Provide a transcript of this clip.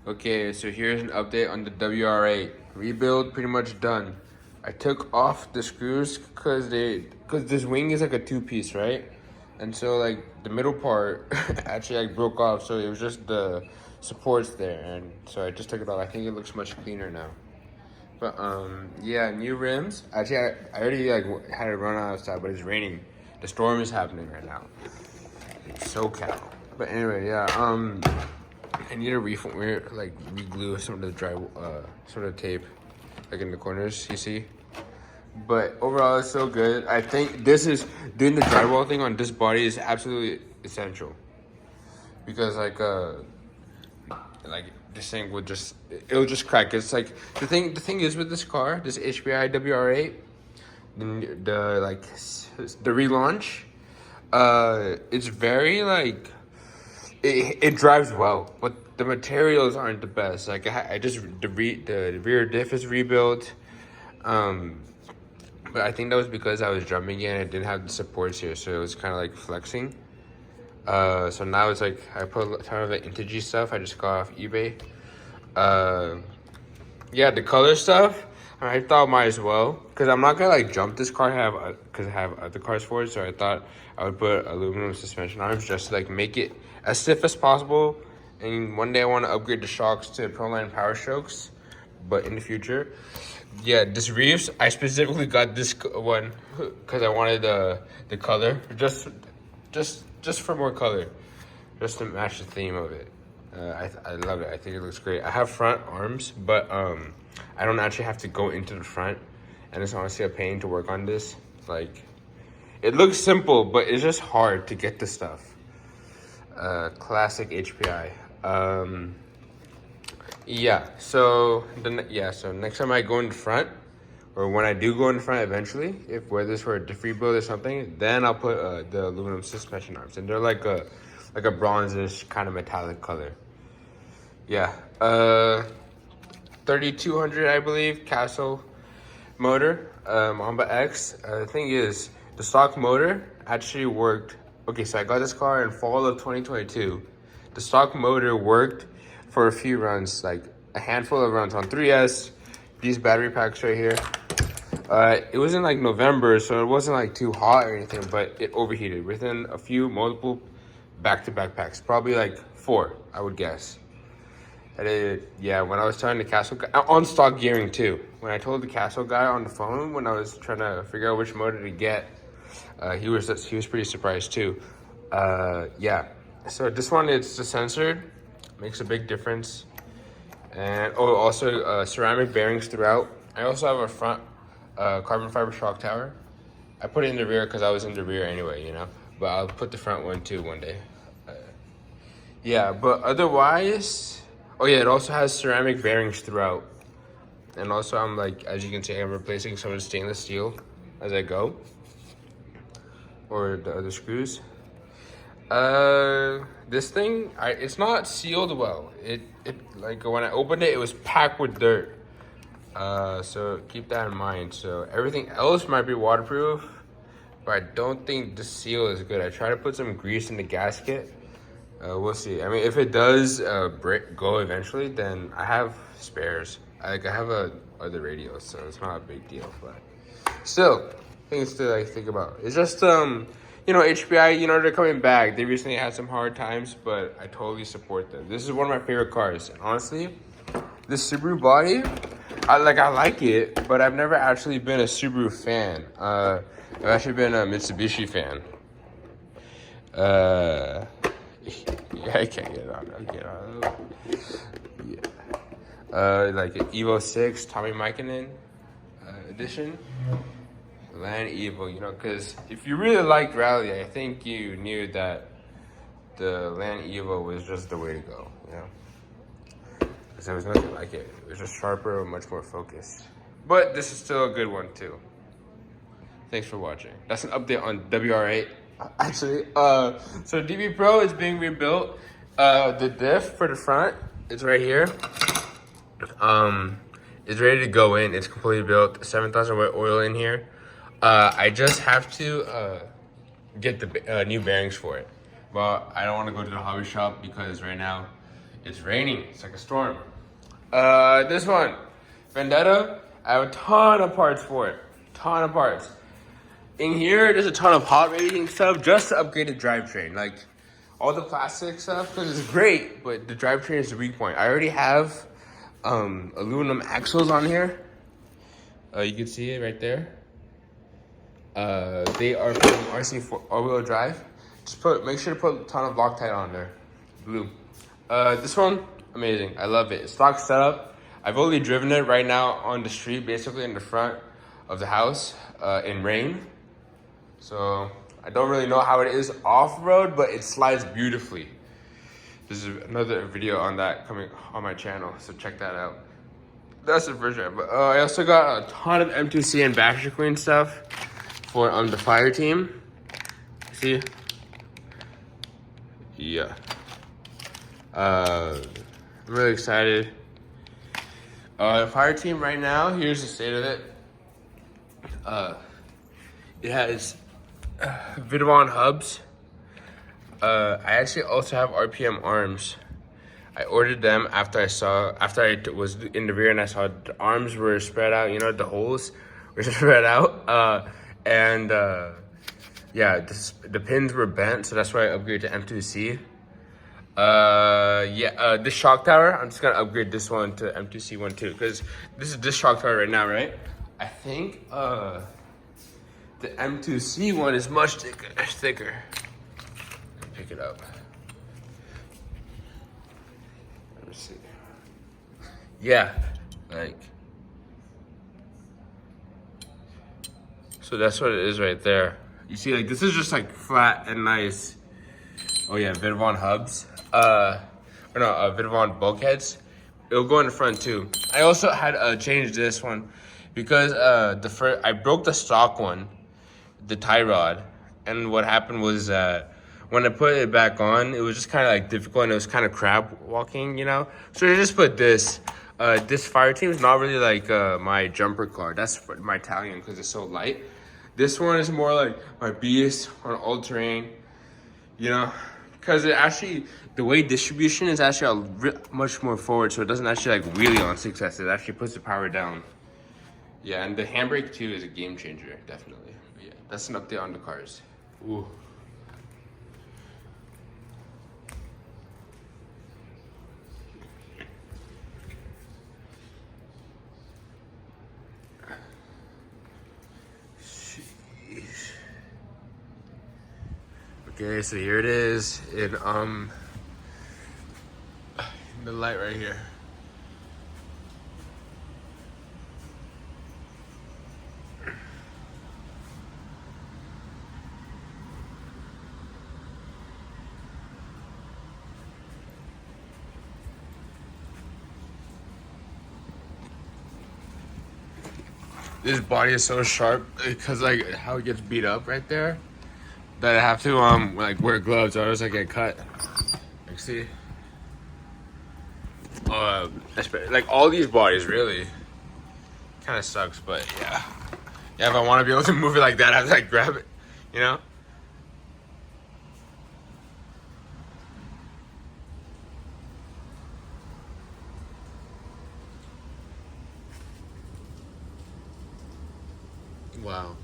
Okay, so here's an update on the wr8 rebuild. Pretty much done. I took off the screws because this wing is like a two-piece, right? And so like the middle part actually like broke off, so it was just the supports there, and so I just took it off. I think it looks much cleaner now. But yeah, new rims. Actually, I already like had it run outside, but it's raining. The storm is happening right now. It's SoCal. But anyway, yeah. I need to re-glue some of the some of the tape, like in the corners. You see. But overall, it's so good. I think doing the drywall thing on this body is absolutely essential because like this thing would it'll just crack. It's like the thing is with this car, this HPI WR8, the relaunch, it's very like it drives well, but the materials aren't the best. Like I just the rear diff is rebuilt, but I think that was because I was drumming it and I didn't have the supports here, so it was kind of like flexing. So now it's like I put a ton of the intagey stuff I just got off eBay. Yeah, the color stuff I thought might as well, because I'm not gonna like jump this car because I have other cars for it. So I thought I would put aluminum suspension arms just to like make it as stiff as possible. And one day I want to upgrade the shocks to Proline Power Strokes, but in the future. Yeah, this Reeves, I specifically got this one because I wanted the color, just for more color, just to match the theme of it. I love it. I think it looks great. I have front arms, but I don't actually have to go into the front, and it's honestly a pain to work on this. Like, it looks simple, but it's just hard to get the stuff. Classic HPI. Yeah. So so next time I go in the front, or when I do go in the front eventually, if whether it's for a diff rebuild or something, then I'll put the aluminum suspension arms, and they're like a bronzish kind of metallic color. Yeah. 3200, I believe, Castle motor, Mamba X. The thing is, the stock motor actually worked. Okay, so I got this car in fall of 2022. The stock motor worked for a few runs, like a handful of runs on 3S. These battery packs right here. It was in like November, so it wasn't like too hot or anything, but it overheated within multiple back-to-back packs, probably like 4, I would guess. Yeah, when I was telling the Castle guy, on stock gearing too. When I told the Castle guy on the phone, when I was trying to figure out which motor to get, he was pretty surprised too. Yeah, so this one, it's the censored, makes a big difference. And also ceramic bearings throughout. I also have a front carbon fiber shock tower. I put it in the rear because I was in the rear anyway, you know. But I'll put the front one too one day. Yeah, but otherwise, oh yeah, it also has ceramic bearings throughout. And also I'm like, as you can see, I'm replacing some of the stainless steel as I go. Or the other screws. This thing, it's not sealed well. It like when I opened it, it was packed with dirt. So keep that in mind. So everything else might be waterproof, but I don't think the seal is good. I tried to put some grease in the gasket. We'll see. I mean, if it does go eventually, then I have spares. I have other radios, so it's not a big deal. But still, things to like think about. It's just you know, HPI, you know, they're coming back. They recently had some hard times, but I totally support them. This is one of my favorite cars. And honestly, this Subaru body, I like it, but I've never actually been a Subaru fan. I've actually been a Mitsubishi fan. Yeah, I can't get on. Yeah. Like an Evo 6 Tommy Mikinen edition. Land Evo, you know, because if you really liked rally, I think you knew that the Land Evo was just the way to go, you know. Because there was nothing like it. It was just sharper, much more focused. But this is still a good one too. Thanks for watching. That's an update on wr8. Actually, so DB Pro is being rebuilt. The diff for the front is right here. It's ready to go in. It's completely built. 7,000 watt oil in here. I just have to get the new bearings for it. But I don't want to go to the hobby shop because right now It's raining. It's like a storm. This one, Vendetta. I have a ton of parts for it. Ton of parts. In here, there's a ton of hot rating stuff just to upgrade the drivetrain. Like all the plastic stuff, because it's great, but the drivetrain is the weak point. I already have aluminum axles on here. You can see it right there. They are from RC4 all-wheel drive. Make sure to put a ton of Loctite on there. Blue. This one, amazing. I love it. Stock setup. I've only driven it right now on the street, basically in the front of the house in rain. So I don't really know how it is off-road, but it slides beautifully. There's another video on that coming on my channel, so check that out. That's the first drive. But I also got a ton of M2C and battery clean stuff for the fire team. See? Yeah. I'm really excited. The fire team right now, here's the state of it. It has Vidwan hubs. I actually also have RPM arms. I ordered them after I was in the rear and I saw the arms were spread out, you know, the holes were spread out. Yeah, the pins were bent, so that's why I upgraded to M2C. This shock tower, I'm just gonna upgrade this one to M2C one too, because this is this shock tower right now, right? I think the M2C one is much thicker. Pick it up. Let me see. Yeah, like. So that's what it is right there. You see, like, this is just like flat and nice. Oh yeah, Vidwan hubs. Vidwan bulkheads. It'll go in the front too. I also had changed this one because I broke the stock one, the tie rod, and what happened was when I put it back on, it was just kind of like difficult and it was kind of crab walking, you know. So I just put this. This fire team is not really like my jumper car. That's my Italian because it's so light. This one is more like my beast on all terrain, you know, because it actually, the weight distribution is actually much more forward, so it doesn't actually like wheelie on 6S. It actually puts the power down. Yeah, and the handbrake too is a game changer, definitely. But yeah, that's an update on the cars. Ooh. Okay, so here it is in the light right here. This body is so sharp because like how it gets beat up right there that I have to like wear gloves, otherwise I get cut. Like see, like all these bodies really kind of sucks, but yeah, if I want to be able to move it like that, I have to like grab it, you know. Wow.